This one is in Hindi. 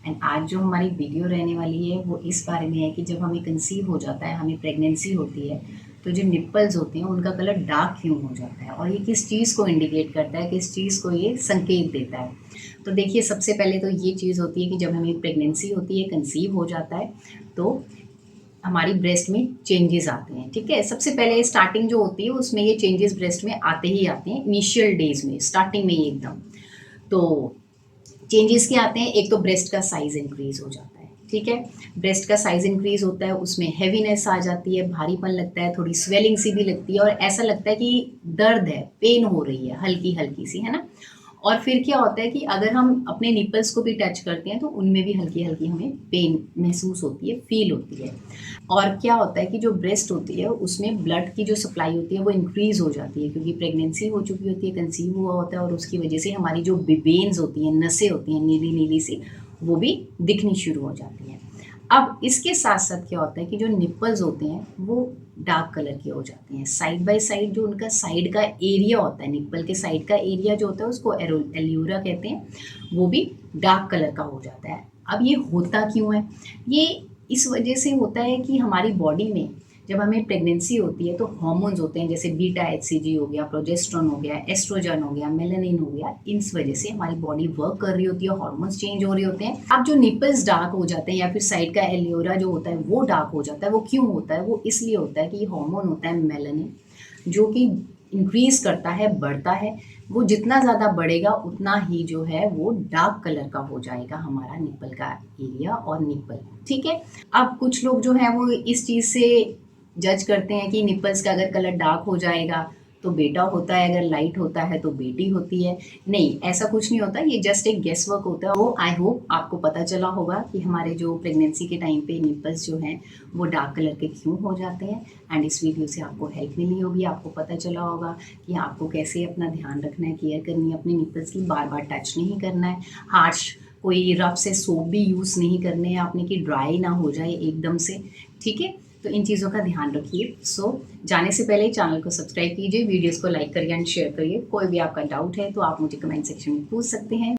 एंड आज जो हमारी वीडियो रहने वाली है वो इस बारे में है कि जब हमें कंसीव हो जाता है, हमें प्रेगनेंसी होती है, तो जो निप्पल्स होते हैं उनका कलर डार्क क्यों हो जाता है और ये किस चीज़ को इंडिकेट करता है, किस चीज़ को ये संकेत देता है। तो देखिए, सबसे पहले तो ये चीज़ होती है कि जब हमें प्रेगनेंसी होती है, कंसीव हो जाता है, तो हमारी ब्रेस्ट में चेंजेस आते हैं। ठीक है, सबसे पहले स्टार्टिंग जो होती है उसमें ये चेंजेस ब्रेस्ट में आते ही आते हैं, इनिशियल डेज में, स्टार्टिंग में ही एकदम। तो चेंजेस क्या आते हैं, एक तो ब्रेस्ट का साइज इंक्रीज हो जाता है। ठीक है, ब्रेस्ट का साइज इंक्रीज होता है, उसमें हैवीनेस आ जाती है, भारीपन लगता है, थोड़ी स्वेलिंग सी भी लगती है और ऐसा लगता है कि दर्द है, पेन हो रही है हल्की हल्की सी, है ना। और फिर क्या होता है कि अगर हम अपने निपल्स को भी टच करते हैं तो उनमें भी हल्की हल्की हमें पेन महसूस होती है, फील होती है। और क्या होता है कि जो ब्रेस्ट होती है उसमें ब्लड की जो सप्लाई होती है वो इंक्रीज हो जाती है, क्योंकि प्रेगनेंसी हो चुकी होती है, कंसीव हुआ होता है, और उसकी वजह से हमारी जो वेन्स होती हैं, नसें होती हैं नीली नीली सी, वो भी दिखनी शुरू हो जाती हैं। अब इसके साथ साथ क्या होता है कि जो निप्पल्स होते हैं वो डार्क कलर के हो जाते हैं। साइड बाय साइड जो उनका साइड का एरिया होता है, निप्पल के साइड का एरिया जो होता है उसको एल्यूरा कहते हैं, वो भी डार्क कलर का हो जाता है। अब ये होता क्यों है? ये इस वजह से होता है कि हमारी बॉडी में जब हमें प्रेगनेंसी होती है तो हार्मोन्स होते हैं, जैसे बीटा एचसीजी हो गया, प्रोजेस्टेरोन हो गया, एस्ट्रोजन हो गया, मेलानिन हो गया, इस वजह से हमारी बॉडी वर्क कर रही होती है, हार्मोन्स चेंज हो रहे होते हैं। अब जो निपल्स डार्क हो जाते हैं या फिर साइड का एलियोरा जो होता है वो डार्क हो जाता है, वो क्यों होता है? वो इसलिए होता है कि ये हार्मोन होता है मेलानिन, जो कि इंक्रीज करता है, बढ़ता है। वो जितना ज़्यादा बढ़ेगा उतना ही जो है वो डार्क कलर का हो जाएगा हमारा निप्पल का एरिया और निप्पल। ठीक है, अब कुछ लोग जो हैं वो इस चीज़ से जज करते हैं कि निप्पल्स का अगर कलर डार्क हो जाएगा तो बेटा होता है, अगर लाइट होता है तो बेटी होती है। नहीं, ऐसा कुछ नहीं होता, ये जस्ट एक गेस वर्क होता है। वो आई होप आपको पता चला होगा कि हमारे जो प्रेगनेंसी के टाइम पे निप्पल्स जो हैं वो डार्क कलर के क्यों हो जाते हैं। एंड इस वीडियो से आपको हेल्प मिली होगी, आपको पता चला होगा कि आपको कैसे अपना ध्यान रखना है, केयर करनी है अपने निप्पल्स की, बार बार टच नहीं करना है, हार्श कोई रफ से सोप भी यूज़ नहीं करने हैं आपने कि ड्राई ना हो जाए एकदम से। ठीक है, तो इन चीज़ों का ध्यान रखिए। सो जाने से पहले चैनल को सब्सक्राइब कीजिए, वीडियोस को लाइक करिए एंड शेयर करिए। कोई भी आपका डाउट है तो आप मुझे कमेंट सेक्शन में पूछ सकते हैं।